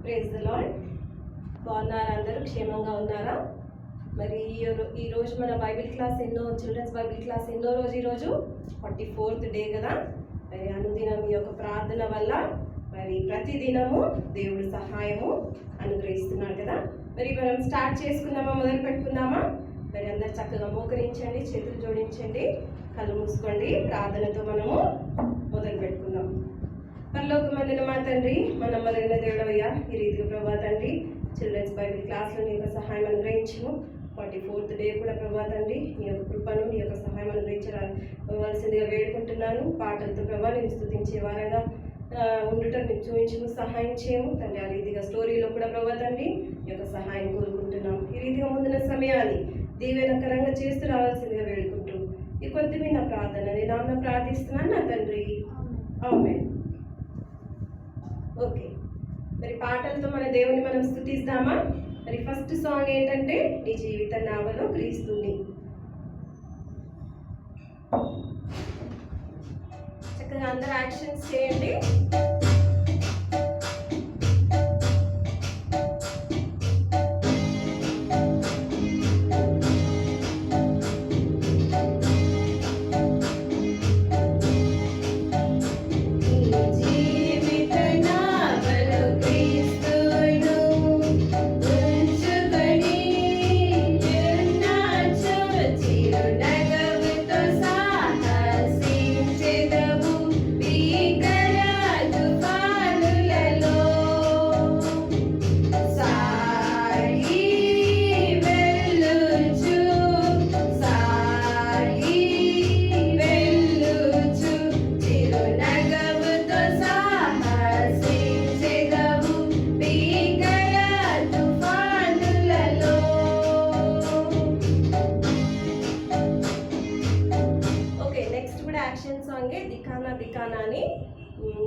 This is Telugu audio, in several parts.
Praise the lord. బాగున్నారా? అందరూ క్షేమంగా ఉన్నారా? మరి ఈరోజు మన Bible class children's Bible class రోజు ఈరోజు 44th డే కదా. మరి అనుదినం ఈ యొక్క ప్రార్థన వల్ల మరి ప్రతిదినము దేవుడు సహాయము అనుగ్రహిస్తున్నాడు కదా. మరి మనం స్టార్ట్ చేసుకుందామా, మొదలు పెట్టుకుందామా? మరి అందరు చక్కగా మోకరించండి, చేతులు జోడించండి, కళ్ళు మూసుకోండి. ప్రార్థనతో మనము మొదలు పెట్టుకుందాం. పరలోకమందున మా తండ్రి, మన మొదలైన దేవుడవయ్యా, ఈ రీతిగా ప్రభా తండ్రి చిల్డ్రన్స్ బైబిల్ క్లాస్లో నీ యొక్క సహాయం అనుగ్రహించము. 44th డే కూడా ప్రభా తండ్రి నీ యొక్క కృపను, నీ యొక్క సహాయం అనుగ్రహించవలసిందిగా వేడుకుంటున్నాను. పాటలతో ప్రభా నేను స్తుతించే వారంగా ఉండటం నీకు చూపించము, సహాయం చేయము తండ్రి. ఆ రీతిగా స్టోరీలో కూడా ప్రభా తండ్రి నీ యొక్క సహాయం కోరుకుంటున్నాం. ఈ రీతిగా ముందున్న సమయాన్ని దీవెనకరంగా చేస్తూ రావాల్సిందిగా వేడుకుంటూ ఈ కొద్దిగా నా ప్రార్థన నేను ప్రార్థిస్తున్నాను నా తండ్రి, ఆమేన్. ఓకే, మరి పాటలతో మన దేవుని మనం స్తుతిస్తామా? మరి ఫస్ట్ సాంగ్ ఏంటంటే నీ జీవిత నావలో క్రీస్తుని. చక్కగా అందరు యాక్షన్స్ చేయండి.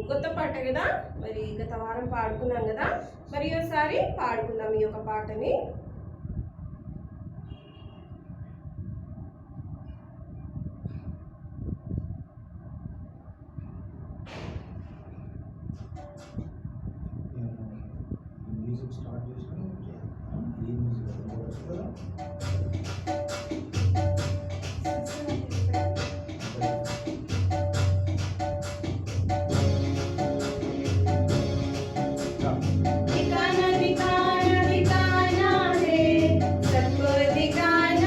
కొత్త పాట కదా, మరి గత వారం పాడుకున్నాం కదా, మరి ఒకసారి పాడుకుందాం ఈ యొక్క పాటని. सबको दिखाना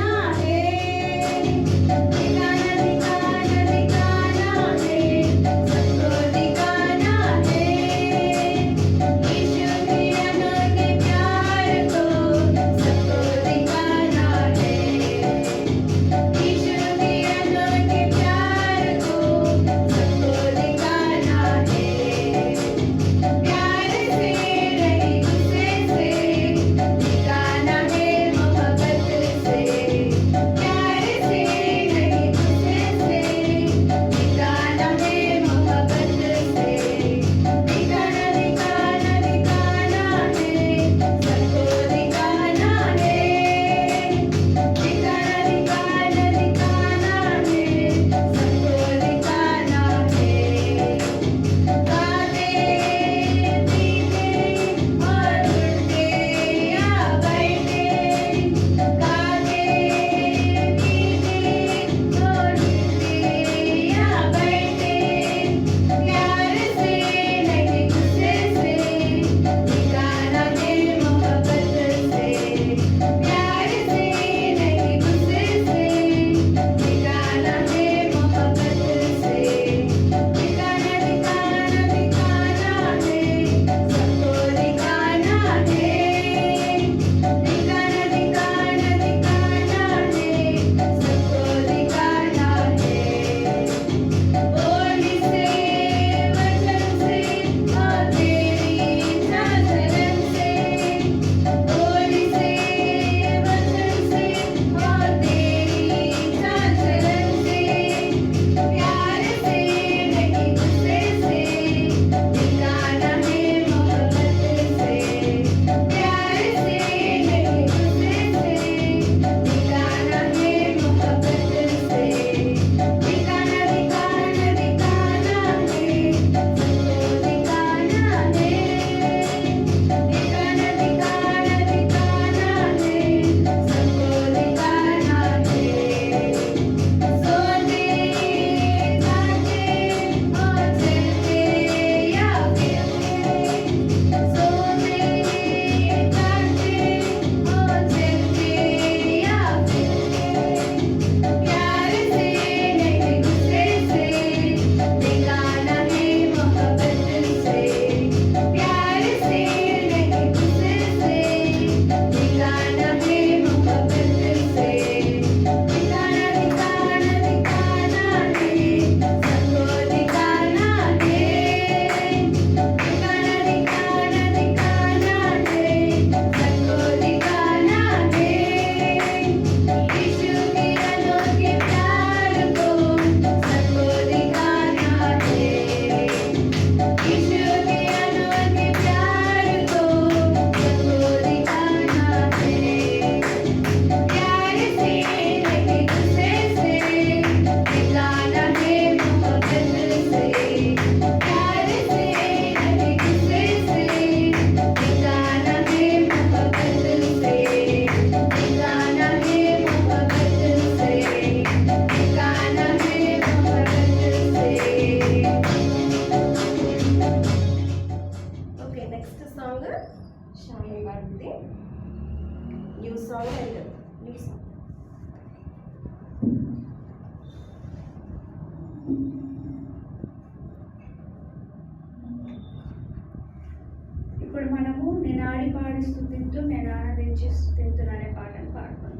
నెక్స్ట్ సాంగ్ శ్యామి గారిది new song and new song. ఇప్పుడు మనము నేను ఆడి పాడి స్థుతింతూ నేను ఆనందించి స్థుతింతును అనే పాటను పాడుకుందాం.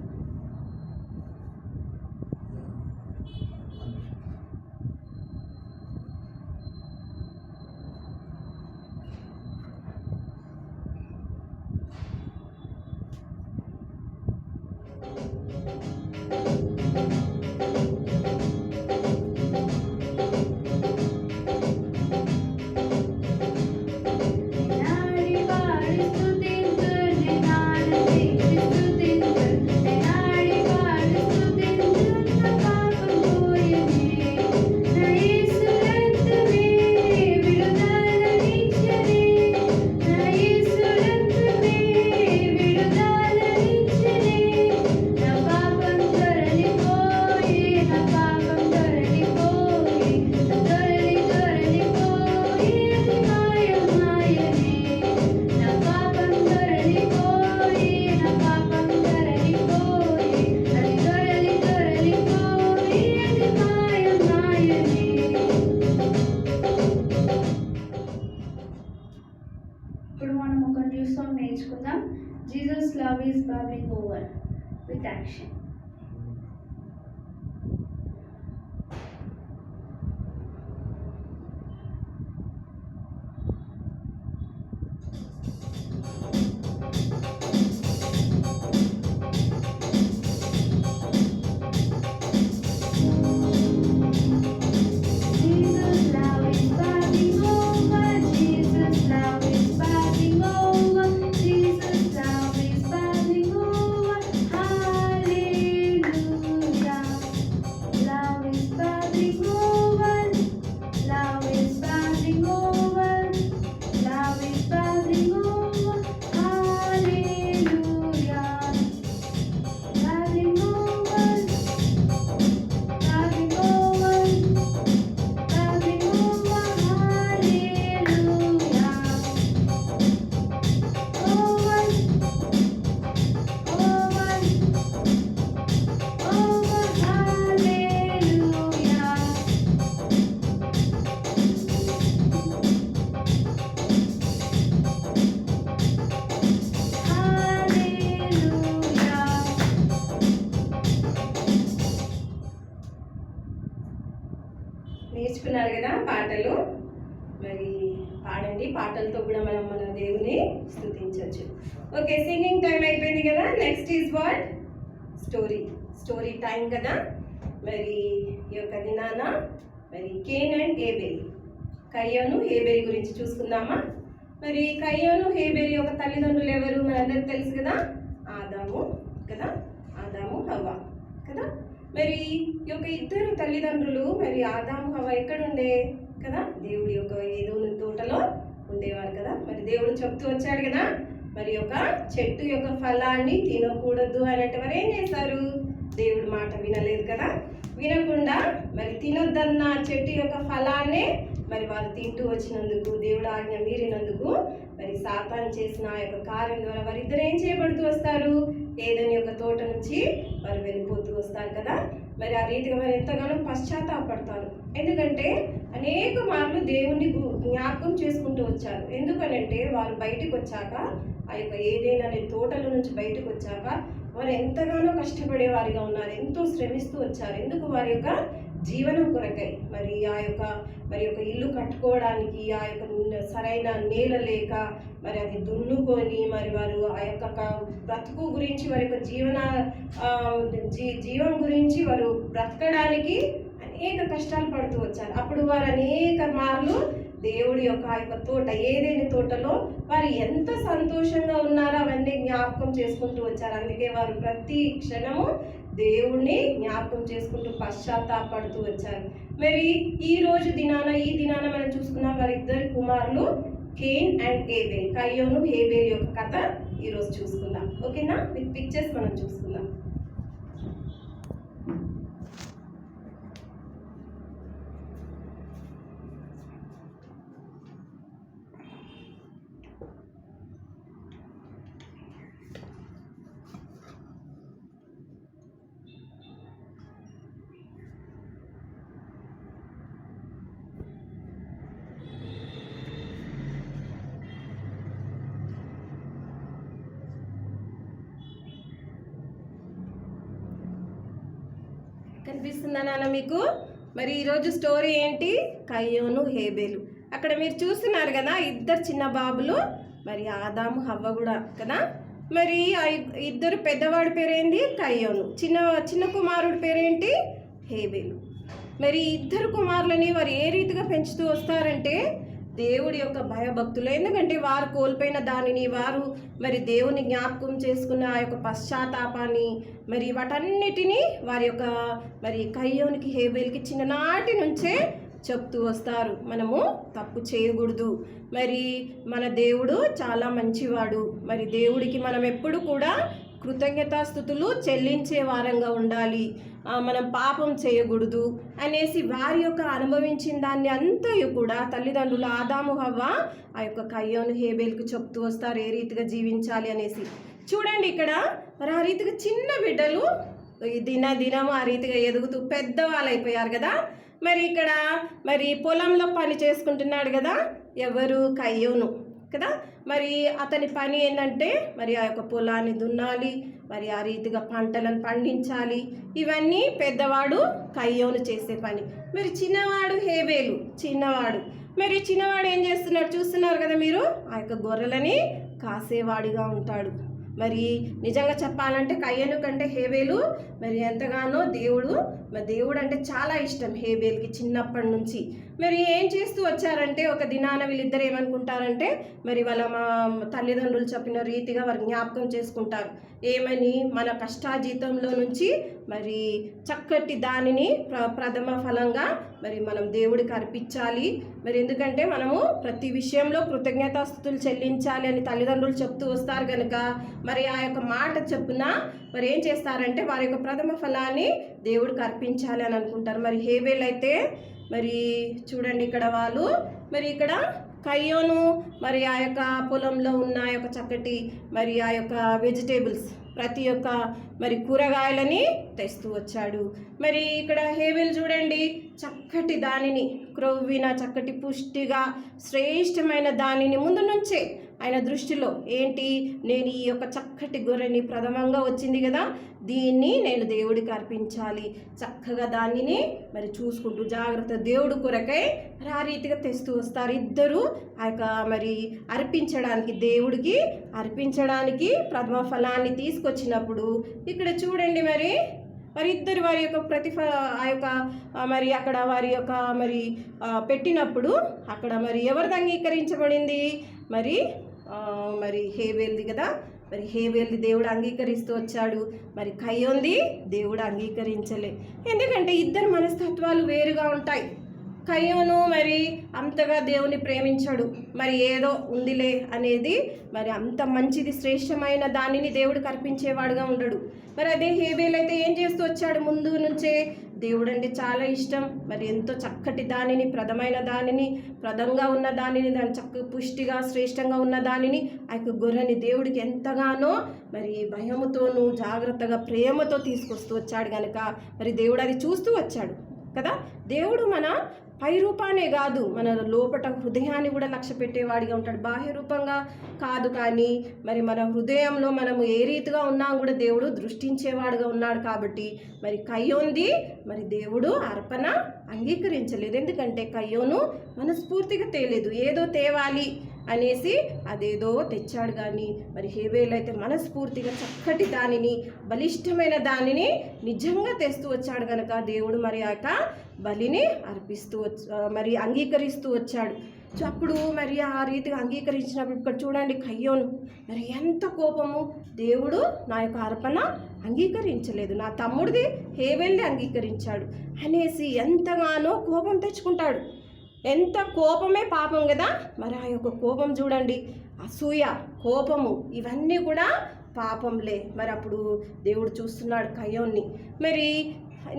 ఇప్పుడు మనం ఒక న్యూ సాంగ్ నేర్చుకుందాం. Jesus love is bubbling over with action. నేర్చుకున్నారు కదా పాటలు, మరి పాడండి. పాటలతో కూడా మనం మన దేవుని స్తుతించవచ్చు. ఓకే, సింగింగ్ టైం అయిపోయింది కదా. Next is what? Story time కదా. మరి ఈ యొక్క దినాన మరి కేన్ అండ్ హేబెల్, కయ్యోను హేబెల్ గురించి చూసుకుందామా. మరి కయ్యోను హేబెల్ యొక్క తల్లిదండ్రులు ఎవరు మనందరికి తెలుసు కదా. ఆదాము కదా, ఆదాము హవ్వ కదా. మరి ఈ యొక్క ఇద్దరు తల్లిదండ్రులు, మరి ఆదాము హవ్వ ఎక్కడుండే కదా, దేవుడి యొక్క ఏదోని తోటలో ఉండేవారు కదా. మరి దేవుడు చెప్తూ వచ్చాడు కదా, మరి యొక్క చెట్టు యొక్క ఫలాన్ని తినకూడదు అనేటి వారు ఏం చేశారు? దేవుడి మాట వినలేదు కదా. వినకుండా మరి తినొద్దన్న చెట్టు యొక్క ఫలాన్నే మరి వారు తింటూ వచ్చినందుకు, దేవుడు ఆజ్ఞ మీరినందుకు, మరి సాతాను చేసిన ఆ యొక్క కార్యం ద్వారా వారిద్దరు ఏం చేయబడుతూ వస్తారు? ఏదైనా యొక్క తోట నుంచి వారు వెళ్ళిపోతూ వస్తారు కదా. మరి ఆ రీతిగా వారు ఎంతగానో పశ్చాత్తాపడతారు. ఎందుకంటే అనేక మార్లు దేవుణ్ణి జ్ఞాపకం చేసుకుంటూ వచ్చారు. ఎందుకనంటే వారు బయటకు వచ్చాక, ఆ యొక్క ఏదైనా తోటల నుంచి బయటకు వచ్చాక వారు ఎంతగానో కష్టపడే వారిగా ఉన్నారు, ఎంతో శ్రమిస్తూ వచ్చారు. ఎందుకు? వారి యొక్క జీవనం కొరకై. మరి యొక్క ఇల్లు కట్టుకోవడానికి ఆ యొక్క సరైన నేల లేక, మరి అది దున్నుకొని, మరి వారు ఆ యొక్క బ్రతుకు గురించి, వారి యొక్క జీవం గురించి వారు బ్రతకడానికి అనేక కష్టాలు పడుతూ వచ్చారు. అప్పుడు వారు అనేక మార్లు దేవుడి యొక్క ఆ యొక్క తోట, ఏదైనా తోటలో వారు ఎంత సంతోషంగా ఉన్నారో అవన్నీ జ్ఞాపకం చేసుకుంటూ వచ్చారు. అందుకే వారు ప్రతి క్షణము దేవుణ్ణి జ్ఞాపకం చేసుకుంటూ పశ్చాత్తాపడుతూ వచ్చారు. మరి ఈ దినాన మనం చూసుకున్నాం వారిద్దరి కుమారులు కేన్ అండ్ హేబెల్, కయ్యోను హేబెల్ యొక్క కథ ఈరోజు చూసుకుందాం. ఓకేనా? విత్ పిక్చర్స్ మనం చూసుకుందాం. కనిపిస్తుందా నాన్న మీకు? మరి ఈరోజు స్టోరీ ఏంటి? కయ్యోను హేబేలు. అక్కడ మీరు చూస్తున్నారు కదా, ఇద్దరు చిన్న బాబులు, మరి ఆదాము హవ్వ కూడా కదా. మరి ఆ ఇద్దరు పెద్దవాడి పేరేంటి? కయ్యోను. చిన్న కుమారుడి పేరేంటి? హేబేలు. మరి ఇద్దరు కుమారులని వారు ఏ రీతిగా పెంచుతూ వస్తారంటే దేవుడి యొక్క భయభక్తులు. ఎందుకంటే వారు కోల్పోయిన దానిని వారు మరి దేవుని జ్ఞాపకం చేసుకున్న ఆ యొక్క పశ్చాత్తాపాన్ని మరి వాటన్నిటినీ వారి యొక్క మరి కయ్యోనికి హేబేల్కి చిన్ననాటి నుంచే చెప్తూ వస్తారు. మనము తప్పు చేయకూడదు, మరి మన దేవుడు చాలా మంచివాడు, మరి దేవుడికి మనం ఎప్పుడు కూడా కృతజ్ఞతాస్థుతులు చెల్లించే వారంగా ఉండాలి, మనం పాపం చేయకూడదు అనేసి వారి యొక్క అనుభవించిన దాన్ని అంతయు కూడా తల్లిదండ్రులు ఆదాము హవ్వ ఆ యొక్క కయ్యోను హేబేల్కి చెప్తూ వస్తారు ఏ రీతిగా జీవించాలి అనేసి. చూడండి ఇక్కడ మరి ఆ రీతిగా చిన్న బిడ్డలు దినం ఆ రీతిగా ఎదుగుతూ పెద్దవాళ్ళు అయిపోయారు కదా. మరి ఇక్కడ మరి పొలంలో పని చేసుకుంటున్నాడు కదా, ఎవరు? కయ్యోను కదా. మరి అతని పని ఏంటంటే మరి ఆ యొక్క పొలాన్ని దున్నాలి, మరి ఆ రీతిగా పంటలను పండించాలి. ఇవన్నీ పెద్దవాడు కయ్యోను చేసే పని. మరి చిన్నవాడు హేబేలు, మరి చిన్నవాడు ఏం చేస్తున్నాడు చూస్తున్నారు కదా మీరు, ఆ యొక్క గొర్రెలని కాసేవాడిగా ఉంటాడు. మరి నిజంగా చెప్పాలంటే కయ్యోను కంటే హేబేలు మరి ఎంతగానో దేవుడు అంటే చాలా ఇష్టం హేబేల్కి చిన్నప్పటి నుంచి. మరి ఏం చేస్తూ వచ్చారంటే ఒక దినాన వీళ్ళిద్దరు ఏమనుకుంటారంటే మరి వాళ్ళ మా తల్లిదండ్రులు చెప్పిన రీతిగా వారు జ్ఞాపకం చేసుకుంటారు. ఏమని? మన కష్టాజీతంలో నుంచి మరి చక్కటి దానిని ప్రథమ ఫలంగా మరి మనం దేవుడికి అర్పించాలి. మరి ఎందుకంటే మనము ప్రతి విషయంలో కృతజ్ఞతాస్తుతులు చెల్లించాలి అని తల్లిదండ్రులు చెప్తూ వస్తారు కనుక మరి ఆ యొక్క మాట చెప్పున మరి ఏం చేస్తారంటే వారి యొక్క ప్రథమ ఫలాన్ని దేవుడికి అర్పించాలి అని అనుకుంటారు. మరి హేబేల్ అయితే మరి చూడండి ఇక్కడ వాళ్ళు మరి ఇక్కడ కయ్యోను మరి ఆ యొక్క పొలంలో ఉన్న ఆ యొక్క చక్కటి మరి ఆ యొక్క వెజిటేబుల్స్ ప్రతి ఒక్క మరి కూరగాయలని తెస్తూ వచ్చాడు. మరి ఇక్కడ హేబేల్ చూడండి చక్కటి దానిని క్రొవ్విన చక్కటి పుష్టిగా శ్రేష్టమైన దానిని ముందు నుంచే ఆయన దృష్టిలో ఏంటి, నేను ఈ యొక్క చక్కటి గొర్రెని ప్రథమంగా వచ్చింది కదా, దీన్ని నేను దేవుడికి అర్పించాలి, చక్కగా దానిని మరి చూసుకుంటూ జాగ్రత్త దేవుడు కొరకై మరి ఆ రీతిగా తెస్తూ వస్తారు. ఇద్దరు ఆ యొక్క మరి అర్పించడానికి దేవుడికి అర్పించడానికి ప్రథమ ఫలాన్ని తీసుకొచ్చినప్పుడు ఇక్కడ చూడండి మరి ఇద్దరు వారి యొక్క ఆ యొక్క మరి అక్కడ వారి యొక్క మరి పెట్టినప్పుడు అక్కడ మరి ఎవరిది అంగీకరించబడింది? మరి హేబేల్ది కదా. మరి హేబేల్ది దేవుడు అంగీకరిస్తూ వచ్చాడు, మరి కయ్యోన్ది దేవుడు అంగీకరించలే. ఎందుకంటే ఇద్దరు మనస్తత్వాలు వేరుగా ఉంటాయి. కయ్యోను మరి అంతగా దేవుని ప్రేమించాడు, మరి ఏదో ఉందిలే అనేది మరి అంత మంచిది శ్రేష్టమైన దానిని దేవుడికి అర్పించేవాడుగా ఉండడు. మరి అదే హేబేల్ అయితే ఏం చేస్తూ వచ్చాడు? ముందు నుంచే దేవుడు అంటే చాలా ఇష్టం, మరి ఎంతో చక్కటి దానిని ప్రథమైన దానిని ప్రథంగా ఉన్న దానిని దాని చక్కగా పుష్టిగా శ్రేష్టంగా ఉన్న దానిని ఆ యొక్క గొర్రెని దేవుడికి ఎంతగానో మరి భయముతోనూ జాగ్రత్తగా ప్రేమతో తీసుకొస్తూ వచ్చాడు కనుక మరి దేవుడు అది చూస్తూ వచ్చాడు కదా. దేవుడు మన పై రూపానే కాదు మన లోపట హృదయాన్ని కూడా లక్ష్య పెట్టేవాడిగా ఉంటాడు. బాహ్య రూపంగా కాదు కానీ మరి మన హృదయంలో మనము ఏ రీతిగా ఉన్నా కూడా దేవుడు దృష్టించేవాడుగా ఉన్నాడు. కాబట్టి మరి కయ్యోన్ది మరి దేవుడు అర్పణ అంగీకరించలేదు. ఎందుకంటే కయ్యోను మనస్ఫూర్తిగా తేలేదు, ఏదో తేవాలి అనేసి అదేదో తెచ్చాడు. కానీ మరి హేబేల్ అయితే మనస్ఫూర్తిగా చక్కటి దానిని బలిష్టమైన దానిని నిజంగా తెస్తూ వచ్చాడు కనుక దేవుడు మరి ఆ యొక్క బలిని అర్పిస్తూ మరి అంగీకరిస్తూ వచ్చాడు. సో అప్పుడు మరి ఆ రీతిగా అంగీకరించినప్పుడు ఇక్కడ చూడండి కయ్యోను మరి ఎంత కోపము, దేవుడు నా యొక్క అర్పణ అంగీకరించలేదు, నా తమ్ముడిది హేబేల్ని అంగీకరించాడు అనేసి ఎంతగానో కోపం తెచ్చుకుంటాడు. ఎంత కోపమే పాపం కదా. మరి ఆ యొక్క కోపం చూడండి, అసూయ, కోపము ఇవన్నీ కూడా పాపంలే. మరి అప్పుడు దేవుడు చూస్తున్నాడు కయ్యోన్ని. మరి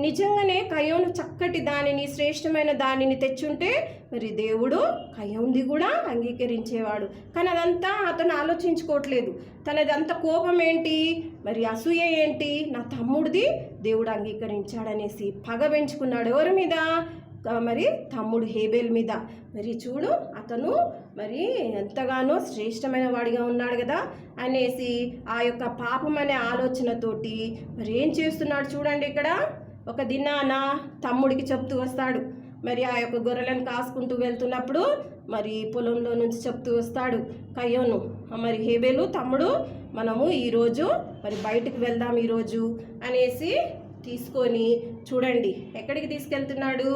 నిజంగానే కయ్యోను చక్కటి దానిని శ్రేష్టమైన దానిని తెచ్చుంటే మరి దేవుడు కయ్యోన్ది కూడా అంగీకరించేవాడు. కానీ అదంతా అతను ఆలోచించుకోవట్లేదు. తనదంతా కోపం ఏంటి, మరి అసూయ ఏంటి, నా తమ్ముడిది దేవుడు అంగీకరించాడనేసి పగ పెంచుకున్నాడు. ఎవరి మీద? మరి తమ్ముడు హేబేల్ మీద. మరి చూడు అతను మరి ఎంతగానో శ్రేష్టమైన వాడిగా ఉన్నాడు కదా అనేసి ఆ యొక్క పాపం అనే ఆలోచనతోటి మరి ఏం చేస్తున్నాడు చూడండి ఇక్కడ ఒక దినాన తమ్ముడికి చెప్తూ వస్తాడు. మరి ఆ యొక్క గొర్రెలను కాసుకుంటూ వెళ్తున్నప్పుడు మరి పొలంలో నుంచి చెప్తూ వస్తాడు కయ్యోను, మరి హేబేలు తమ్ముడు మనము ఈరోజు మరి బయటికి వెళ్దాం ఈరోజు అనేసి తీసుకొని చూడండి ఎక్కడికి తీసుకెళ్తున్నాడు.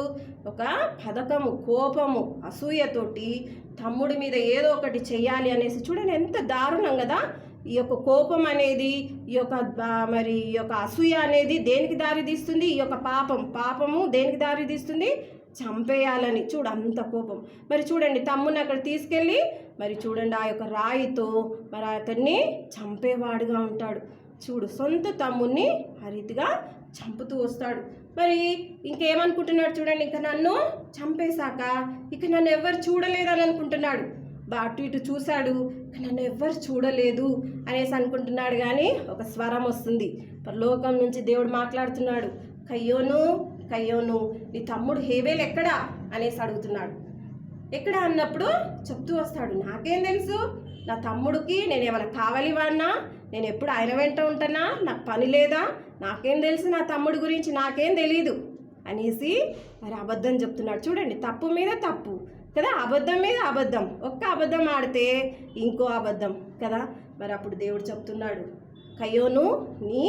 ఒక పథకము, కోపము, అసూయతోటి తమ్ముడి మీద ఏదో ఒకటి చెయ్యాలి అనేసి చూడండి ఎంత దారుణం కదా. ఈ యొక్క కోపం అనేది ఈ యొక్క అసూయ అనేది దేనికి దారి తీస్తుంది. ఈ యొక్క పాపము దేనికి దారి తీస్తుంది, చంపేయాలని. చూడు అంత కోపం. మరి చూడండి తమ్ముని అక్కడ తీసుకెళ్ళి మరి చూడండి ఆ యొక్క రాయితో మరి అతన్ని చంపేవాడుగా ఉంటాడు. చూడు సొంత తమ్ముని ఆ రీతిగా చంపుతూ వస్తాడు. మరి ఇంకేమనుకుంటున్నాడు చూడండి, ఇంకా నన్ను చంపేశాక ఇక నన్ను ఎవరు చూడలేదని అనుకుంటున్నాడు. అటు ఇటు చూశాడు, నన్ను ఎవ్వరు చూడలేదు అనేసి అనుకుంటున్నాడు. కానీ ఒక స్వరం వస్తుంది పరలోకం నుంచి. దేవుడు మాట్లాడుతున్నాడు, కయ్యోను కయ్యోను నీ తమ్ముడు హేబేలు ఎక్కడా అనేసి అడుగుతున్నాడు. ఎక్కడ అన్నప్పుడు చెప్తూ వస్తాడు, నాకేం తెలుసు, నా తమ్ముడికి నేను ఏమైనా కావాలి వాడినా, నేను ఎప్పుడు ఆయన వెంట ఉంటానా, నాకు పని లేదా, నాకేం తెలుసు నా తమ్ముడి గురించి, నాకేం తెలీదు అనేసి మరి అబద్ధం చెప్తున్నాడు. చూడండి తప్పు మీద తప్పు కదా, అబద్ధం మీద అబద్ధం. ఒక్క అబద్ధం ఆడితే ఇంకో అబద్ధం కదా. మరి అప్పుడు దేవుడు చెప్తున్నాడు, కయ్యోను నీ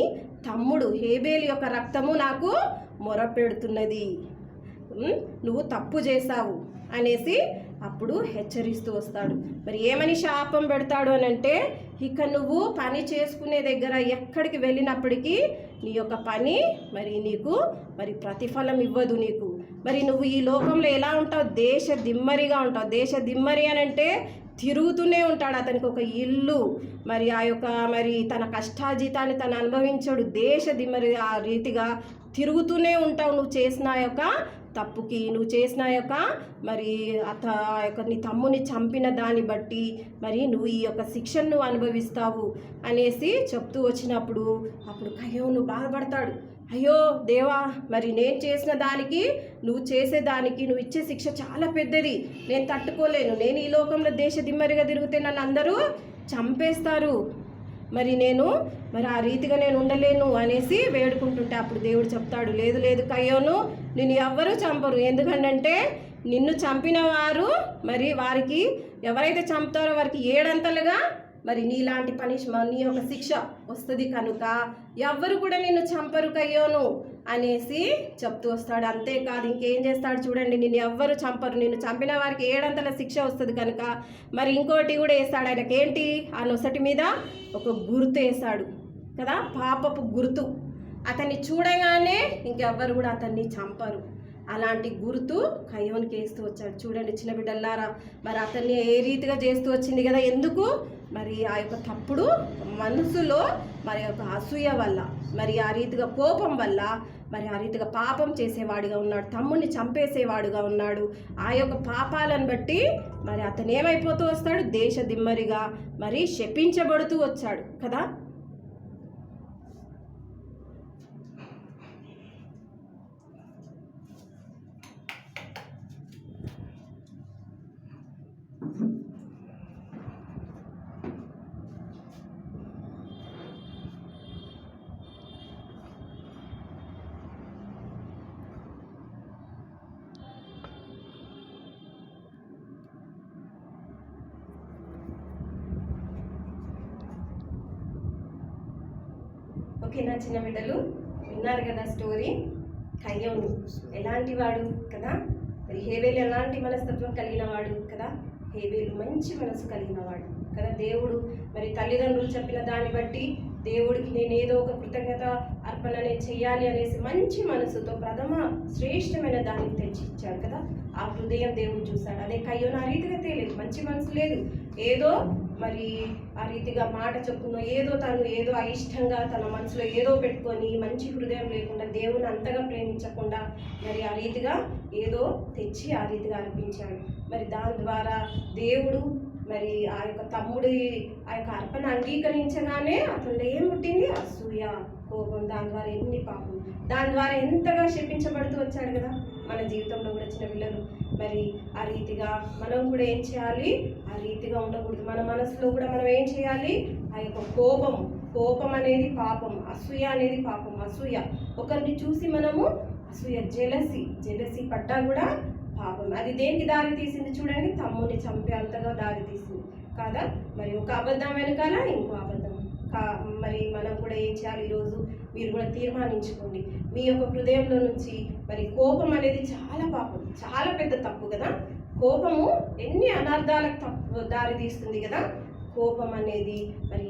తమ్ముడు హేబేలు యొక్క రక్తము నాకు మొరపెడుతున్నది, నువ్వు తప్పు చేశావు అనేసి అప్పుడు హెచ్చరిస్తూ వస్తాడు. మరి ఏమని శాపం పెడతాడు అని అంటే, ఇక నువ్వు పని చేసుకునే దగ్గర ఎక్కడికి వెళ్ళినప్పటికీ నీ యొక్క పని మరి నీకు మరి ప్రతిఫలం ఇవ్వదు నీకు. మరి నువ్వు ఈ లోకంలో ఎలా ఉంటావు, దేశ దిమ్మరిగా ఉంటావు. దేశ దిమ్మరి అని అంటే తిరుగుతూనే ఉంటాడు. అతనికి ఒక ఇల్లు, మరి ఆ యొక్క మరి తన కష్టాజీతాన్ని తను అనుభవించాడు. దేశ దిమ్మరి ఆ రీతిగా తిరుగుతూనే ఉంటావు. నువ్వు చేసిన యొక్క తప్పుకి, నువ్వు చేసిన యొక్క మరి ఆ యొక్క నీ తమ్ముని చంపిన దాన్ని బట్టి మరి నువ్వు ఈ యొక్క శిక్షను నువ్వు అనుభవిస్తావు అనేసి చెప్తూ వచ్చినప్పుడు అప్పుడు కయ్యోను బాధపడతాడు. అయ్యో దేవా, మరి నేను చేసిన దానికి నువ్వు చేసేదానికి నువ్వు ఇచ్చే శిక్ష చాలా పెద్దది, నేను తట్టుకోలేను. నేను ఈ లోకంలో దేశ దిమ్మరిగా తిరిగితే నన్ను అందరూ చంపేస్తారు, మరి నేను మరి ఆ రీతిగా నేను ఉండలేను అనేసి వేడుకుంటుంటే అప్పుడు దేవుడు చెప్తాడు, లేదు లేదు కయ్యోను, నిన్ను ఎవ్వరూ చంపరు. ఎందుకంటే నిన్ను చంపిన వారు మరి వారికి ఎవరైతే చంపుతారో వారికి 7 అంతలుగా మరి నీలాంటి పనిష్మెంట్, నీ యొక్క శిక్ష వస్తుంది కనుక ఎవ్వరు కూడా నిన్ను చంపరు కయ్యోను అనేసి చెప్తూ వస్తాడు. అంతేకాదు ఇంకేం చేస్తాడు చూడండి, నిన్ను ఎవ్వరు చంపరు, నిన్ను చంపిన వారికి 7 అంతల శిక్ష వస్తుంది కనుక మరి ఇంకోటి కూడా వేస్తాడు. ఆయనకి ఏంటి, ఆ నొసటి మీద ఒక గుర్తు వేశాడు కదా, పాపపు గుర్తు. అతన్ని చూడగానే ఇంకెవ్వరు కూడా అతన్ని చంపరు. అలాంటి గుర్తు కయ్యోనికి వేస్తూ వచ్చాడు. చూడండి చిన్న బిడ్డలారా, మరి అతన్ని ఏ రీతిగా చేస్తూ వచ్చింది కదా. ఎందుకు, మరి ఆ యొక్క తప్పుడు మనసులో మరి యొక్క అసూయ వల్ల, మరి ఆ రీతిగా కోపం వల్ల మరి ఆ రీతిగా పాపం చేసేవాడిగా ఉన్నాడు, తమ్ముని చంపేసేవాడుగా ఉన్నాడు. ఆ యొక్క పాపాలను బట్టి మరి అతను ఏమైపోతూ వస్తాడు, దేశ దిమ్మరిగా మరి శపించబడుతూ వచ్చాడు కదా. ఓకేనా చిన్న బిడ్డలు, విన్నారు కదా స్టోరీ. కయ్యోను ఎలాంటి వాడు కదా, మరి హేబేలు ఎలాంటి మనస్తత్వం కలిగిన వాడు కదా. హేబేలు మంచి మనసు కలిగిన వాడు కదా. దేవుడు మరి తల్లిదండ్రులు చెప్పిన దాన్ని బట్టి దేవుడికి నేను ఏదో ఒక కృతజ్ఞత అర్పణ నేను చెయ్యాలి అనేసి మంచి మనసుతో ప్రథమ శ్రేష్టమైన దాన్ని తెచ్చిచ్చాడు కదా. ఆ హృదయం దేవుడు చూశాడు. అదే కయ్యోను ఆ రీతిగా తేలేదు, మంచి మనసు లేదు. ఏదో మరి ఆ రీతిగా మాట చెప్పుకున్న తను ఏదో అయిష్టంగా తన మనసులో ఏదో పెట్టుకొని మంచి హృదయం లేకుండా దేవుని అంతగా ప్రేమించకుండా మరి ఆ రీతిగా ఏదో తెచ్చి ఆ రీతిగా అర్పించాడు. మరి దాని ద్వారా దేవుడు మరి ఆ యొక్క తమ్ముడి ఆ యొక్క అర్పణ అంగీకరించగానే అతనిలో ఏం పుట్టింది, అసూయ, కోపం. దాని ద్వారా ఎన్ని పాపం, దాని ద్వారా ఎంతగా శపించబడుతూ వచ్చాడు కదా. మన జీవితంలో కూడా చిన్న పిల్లలు మరి ఆ రీతిగా మనం కూడా ఏం చేయాలి, ఆ రీతిగా ఉండకూడదు. మన మనసులో కూడా మనం ఏం చేయాలి, ఆ యొక్క కోపం అనేది పాపం, అసూయ అనేది పాపం. అసూయ, ఒకరిని చూసి మనము అసూయ, జెలసీ పడ్డా కూడా పాపం. అది దేనికి దారి తీసింది చూడండి, తమ్ముని చంపే అంతగా దారి తీసింది కాదా. మరి ఒక అబద్ధం వెనకాల ఇంకో అబద్ధం. మరి మనం కూడా ఏం చేయాలి, ఈరోజు మీరు కూడా తీర్మానించుకోండి మీ యొక్క హృదయంలో నుంచి. మరి కోపం అనేది చాలా పాపం, చాలా పెద్ద తప్పు కదా. కోపము ఎన్ని అనర్థాలకు దారి తీస్తుంది కదా. కోపం అనేది, మరి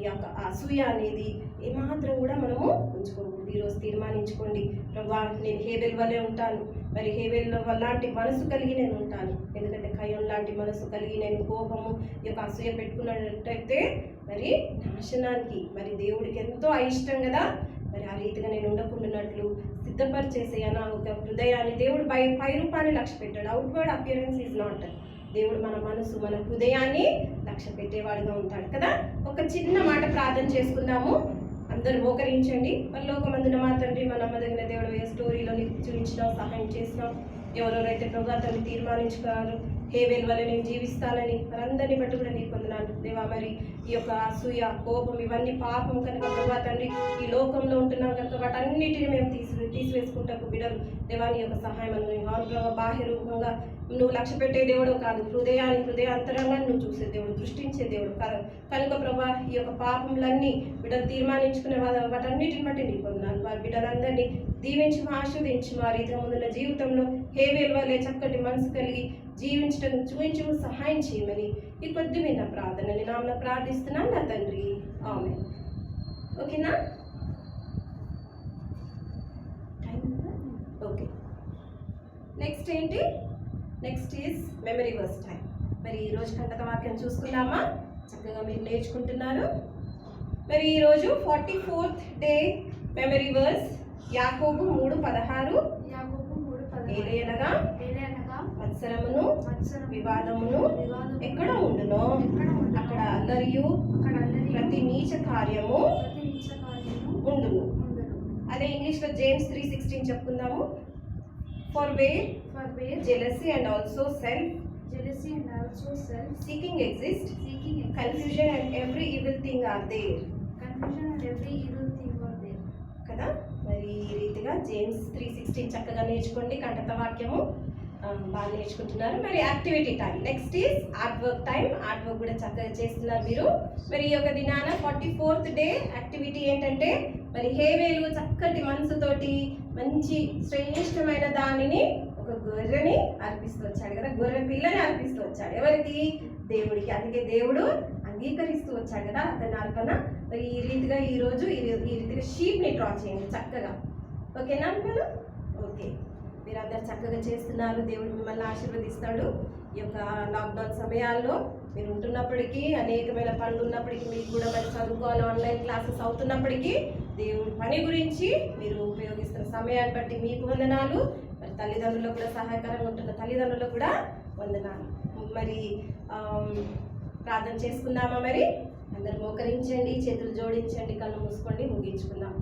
అసూయ అనేది ఏమాత్రం కూడా మనము ఉంచుకోకూడదు. ఈరోజు తీర్మానించుకోండి, ప్రభా నేను హేబెల్ వల్లే ఉంటాను, మరి హేబెల్ లాంటి మనసు కలిగి నేను ఉంటాను. ఎందుకంటే కయ్యం లాంటి మనసు కలిగి నేను కోపము ఈ యొక్క అసూయ పెట్టుకున్నట్టయితే మరి నాశనానికి, మరి దేవుడికి ఎంతో అయిష్టం కదా. మరి ఆ రీతిగా నేను ఉండకుండానట్లు సిద్ధపరిచేసే నా ఒక హృదయాన్ని దేవుడు పై రూపాన్ని లక్ష్య పెట్టాడు. Outward appearance is not. దేవుడు మన మనసు, మన హృదయాన్ని లక్ష్య పెట్టేవాడుగా ఉంటాడు కదా. ఒక చిన్న మాట ప్రార్థన చేసుకుందాము. అందరూ మోకరించండి. పరలోకమందున మా తండ్రి, మన నమ్మదగిన దేవుడు స్టోరీలో చూపించడం సహాయం చేసినాం. ఎవరెవరైతే ప్రభా తల్లి తీర్మానించుకున్నారు హేబెల్ వల్ల నేను జీవిస్తానని, వారందరినీ బట్టి కూడా నీకు వందనాలు దేవా. మరి ఈ యొక్క అసూయ, కోపం ఇవన్నీ పాపం కనుక ప్రభా తండ్రి ఈ లోకంలో ఉంటున్నాం కనుక వాటన్నిటిని మేము తీసివేసుకుంటాకు బిడ్డలు దేవా నీ యొక్క సహాయం ప్రభావ. బాహ్య రూపంగా నువ్వు లక్ష్య పెట్టే దేవుడు కాదు, హృదయ అంతరంగాన్ని నువ్వు చూసే దేవుడు, దృష్టించే దేవుడు కనుక ప్రభా ఈ యొక్క పాపములన్నీ బిడ్డలు తీర్మానించుకునే వాటన్నిటిని బట్టి నీకు వందనాలు. వారి బిడ్డలందరినీ దీవించి ఆశీర్వదించి మా రీతిగా ముందున్న జీవితంలో హేబెల్ వల్లే చక్కటి మనసు కలిగి జీవించడం చూపించు సహాయం చేయమని ఈ కొద్ది మీద ప్రార్థన నీ నామమున ప్రార్థిస్తున్నాను నా తండ్రి, ఆమేన్. ఓకేనా? ఓకే, నెక్స్ట్ ఏంటి? Next is memory verse time. మరి ఈరోజు కంటక వాక్యం చూసుకున్నామా? చక్కగా మీరు నేర్చుకుంటున్నారు. మరి ఈరోజు 44th డే మెమరీ వర్స్ యాకోబు 3:16. ఏలయనగా మత్సరమును వివాదమును ఎక్కడ ఉండునో అక్కడ అల్లరియు ప్రతి నీచ కార్యము ఉండును. అదే ఇంగ్లీష్లో జేమ్స్ 3:16 చెప్పుకుందాము. For where jealousy and also self seeking exist, confusion and every evil thing are there కదా. మరి ఈ రీతిగా జేమ్స్ 3:16 చక్కగా నేర్చుకోండి. కంటత వాక్యము బాగా నేర్చుకుంటున్నారు. మరి activity time. Next is art work time. Art work కూడా చక్కగా చేస్తున్నారు మీరు. మరి ఈ యొక్క దినాన 44th డే యాక్టివిటీ ఏంటంటే, మరి హేబెలు చక్కటి మనసుతోటి మంచి శ్రేష్టమైన దానిని ఒక గొర్రెని అర్పిస్తూ వచ్చాడు కదా. గొర్రె పిల్లని అర్పిస్తూ వచ్చాడు. ఎవరికి? దేవుడికి. అందుకే దేవుడు అంగీకరిస్తూ వచ్చాడు కదా అతని అర్పణ. మరి ఈ రీతిగా ఈరోజు ఈ రీతిగా షీప్ని డ్రా చేయండి చక్కగా. ఓకేనా పిల్లలు? ఓకే, మీరందరూ చక్కగా చేస్తున్నారు. దేవుడు మిమ్మల్ని ఆశీర్వదిస్తాడు. ఈ యొక్క లాక్డౌన్ సమయాల్లో మీరు ఉంటున్నప్పటికీ, అనేకమైన పనులు ఉన్నప్పటికీ, మీకు కూడా మరి చదువుకోవాలి, ఆన్లైన్ క్లాసెస్ అవుతున్నప్పటికీ దేవుడి పని గురించి మీరు ఉపయోగిస్తున్న సమయాన్ని బట్టి మీకు వందనాలు. మరి తల్లిదండ్రులకు కూడా సహాయకరంగా ఉంటున్న తల్లిదండ్రులకు కూడా వందనాలు. మరి ప్రార్థన చేసుకుందామా? మరి అందరు మోకరించండి, చేతులు జోడించండి, కళ్ళు మూసుకోండి, ముగించుకుందాం.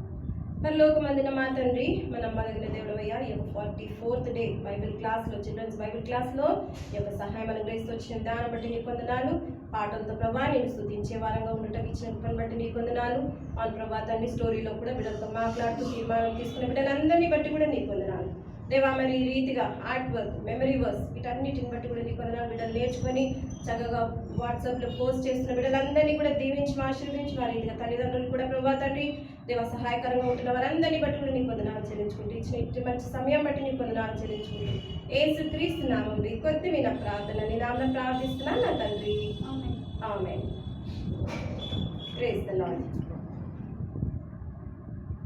మరి లోకమందున మా తండ్రి, మన మదగిన దేవుడు అయ్యా, ఈ యొక్క 44th డే బైబిల్ క్లాస్లో, చిల్డ్రన్స్ బైబిల్ క్లాస్లో ఈ యొక్క సహాయం అనుగ్రహిస్తూ వచ్చిన దాన్ని బట్టి నీకు వందనాలు. పాటలతో ప్రభా నేను స్తుతించే వారంగా ఉండటం ఇచ్చిన పని బట్టి నీకు వందనాలు. అవును ప్రభా తండ్రి, స్టోరీలో కూడా బిడ్డలతో మాట్లాడుతూ తీర్మానం తీసుకునే బిడ్డలందరినీ బట్టి కూడా నీకు వందనాలు దేవా. మరి ఈ రీతిగా ఆర్ట్ వర్క్, మెమరీ వర్స్ వీటన్నిటిని బట్టి కూడా నీకు వందనాలు. బిడ్డలు నేర్చుకొని చక్కగా వాట్సాప్లో పోస్ట్ చేస్తున్న బిడ్డలందరినీ కూడా దీవించి ఆశీర్వదించి, వారి రీతిగా తల్లిదండ్రులు కూడా ప్రభా తండ్రి దేవా సహాయకరంగా ఉంటున్న వారందరినీ బట్టి కూడా నీకు వందనాలు చెల్లించుకుంటూ, ఇచ్చిన మంచి సమయం బట్టి నీకు వందనాలు చెల్లించుకుంటూ, యేసుక్రీస్తు నామములో ఈ కొద్ది విన ప్రార్థన నీ నామమున ప్రార్థిస్తున్నాను నా తండ్రి, ఆమేన్. Praise the lord.